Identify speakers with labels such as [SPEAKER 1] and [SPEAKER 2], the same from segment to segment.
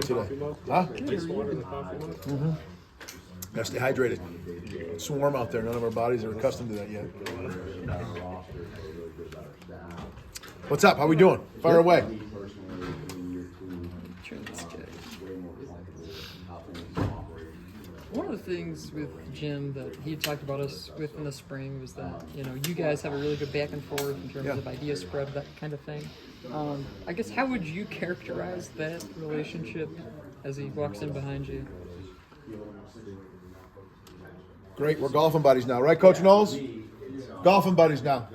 [SPEAKER 1] Today. Huh? Mm-hmm. Gotta stay hydrated. It's warm out there. None of our bodies are accustomed to that yet. What's up? How we doing? Fire away.
[SPEAKER 2] One of the things with Jim that he talked about us with in the spring was that, you guys have a really good back and forth in terms of idea spread, that kind of thing. I guess, how would you characterize that relationship as he walks in behind you?
[SPEAKER 1] Great. We're golfing buddies now, right, Coach Knowles? Golfing buddies now.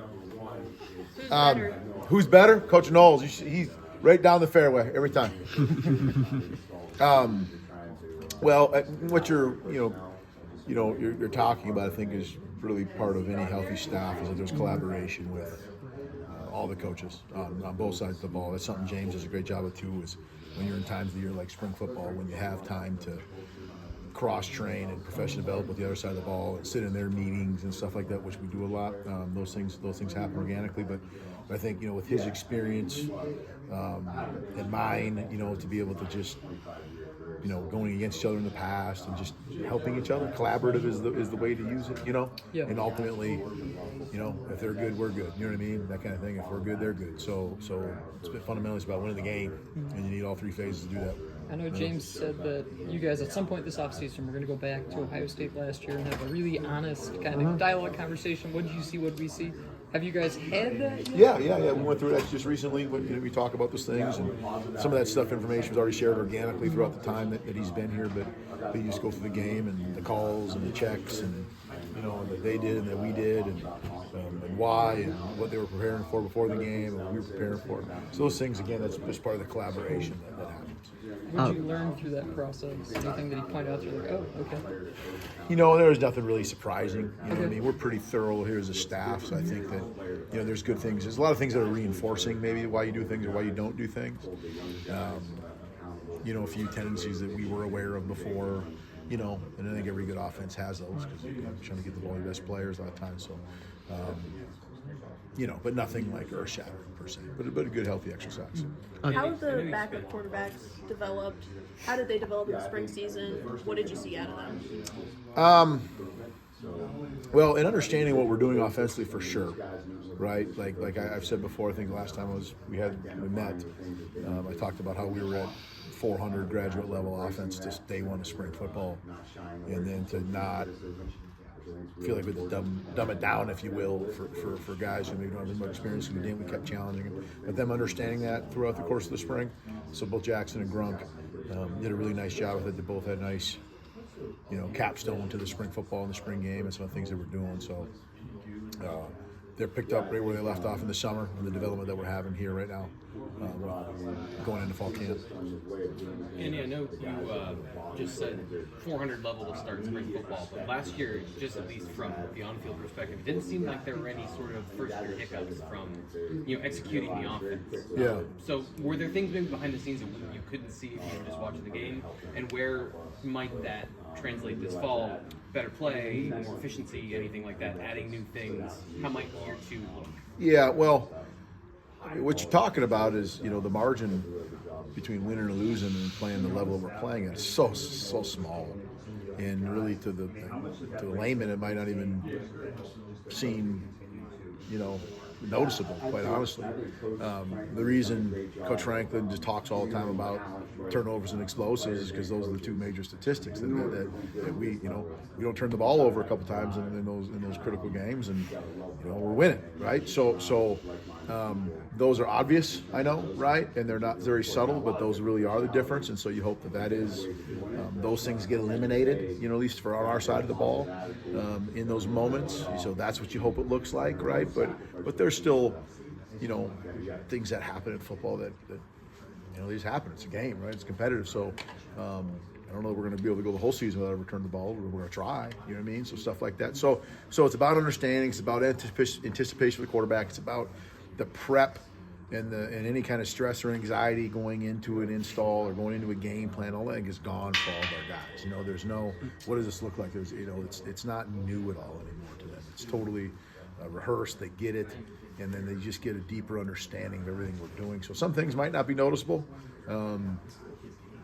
[SPEAKER 1] Who's better? Coach Knowles. He's right down the fairway every time. Well, what you're talking about, I think, is really part of any healthy staff, is that there's collaboration with all the coaches on both sides of the ball. That's something James does a great job of too, is when you're in times of the year like spring football, when you have time to cross-train and professionally develop with the other side of the ball and sit in their meetings and stuff like that, which we do a lot. Those things happen organically, but I think, with his experience and mine, to be able to just, going against each other in the past and just helping each other. Collaborative is the way to use it,
[SPEAKER 2] Yeah.
[SPEAKER 1] And ultimately, if they're good, we're good. You know what I mean? That kind of thing. If we're good, they're good. So it's fundamentally it's about winning the game, and you need all three phases to do that.
[SPEAKER 2] I know James said that you guys at some point this offseason were going to go back to Ohio State last year and have a really honest kind of dialogue conversation. What did you see? What did we see? Have you guys had that yet?
[SPEAKER 1] Yeah. We went through that just recently. We talk about those things, and some of that stuff, information was already shared organically throughout the time that he's been here. But you just go through the game and the calls and the checks and that they did and that we did and why and what they were preparing for before the game and what we were preparing for. So those things, again, that's just part of the collaboration that happens.
[SPEAKER 2] What did you learn through that process? Anything that he pointed out to you, like, oh, okay.
[SPEAKER 1] There was nothing really surprising. What I mean? We're pretty thorough here as a staff, so I think that, there's good things. There's a lot of things that are reinforcing maybe why you do things or why you don't do things. A few tendencies that we were aware of before, and I think every good offense has those because you're trying to get the ball to your best players a lot of times. So, but nothing like earth-shattering per se, but a good, healthy exercise.
[SPEAKER 3] How have the backup quarterbacks developed? How did they develop in the spring season? What did you see out of them?
[SPEAKER 1] Well, in understanding what we're doing offensively, for sure, right? Like I've said before, I think the last time we met, I talked about how we were at 400 graduate level offense just day one of spring football, and then to not feel like we had to dumb it down, if you will, for guys who maybe don't have as much experience as we did. We kept challenging them, but them understanding that throughout the course of the spring. So both Jackson and Grunk did a really nice job with it. They both had nice, capstone to the spring football and the spring game and some of the things that we're doing. So they're picked up right where they left off in the summer and the development that we're having here right now, going into fall camp.
[SPEAKER 4] Andy, I know you just said 400 level to start spring football, but last year, just at least from the on-field perspective, it didn't seem like there were any sort of first-year hiccups from executing the offense.
[SPEAKER 1] Yeah.
[SPEAKER 4] So were there things maybe behind the scenes that you couldn't see if you were just watching the game, and where might that translate this fall? Better play, more efficiency, anything like that, adding new things. How might year two look?
[SPEAKER 1] Yeah, well, what you're talking about is, the margin between winning and losing and playing the level that we're playing at is so small. And really to the layman, it might not even seem, noticeable, quite honestly. The reason Coach Franklin just talks all the time about turnovers and explosives is because those are the two major statistics that we don't turn the ball over a couple times in those critical games, and we're winning, right? So those are obvious, I know, right? And they're not very subtle, but those really are the difference. And so you hope that is those things get eliminated, at least for our side of the ball, in those moments. So that's what you hope it looks like, right? But there's still, things that happen in football that these happen. It's a game, right? It's competitive. So I don't know that we're going to be able to go the whole season without ever turning the ball over. We're going to try, you know what I mean? So stuff like that. So it's about understanding. It's about anticipation for the quarterback. It's about the prep and any kind of stress or anxiety going into an install or going into a game plan. All that is gone for all of our guys. There's no, what does this look like? There's, it's not new at all anymore to them. It's totally rehearsed. They get it, and then they just get a deeper understanding of everything we're doing. So some things might not be noticeable,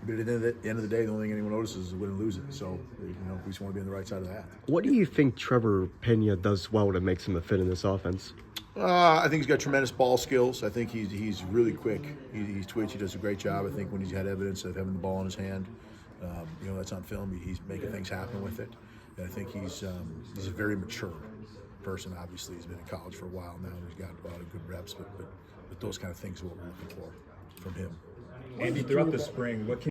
[SPEAKER 1] But at the end of the day, the only thing anyone notices is win and lose it. So, we just want to be on the right side of that.
[SPEAKER 5] What do you think Trevor Pena does well that makes him a fit in this offense?
[SPEAKER 1] I think he's got tremendous ball skills. I think he's really quick. He's twitchy. He does a great job. I think when he's had evidence of having the ball in his hand, that's on film. He's making things happen with it. And I think he's a very mature person. Obviously, he's been in college for a while now. He's got a lot of good reps, but those kind of things are what we're looking for from him.
[SPEAKER 6] Andy, throughout the spring, what can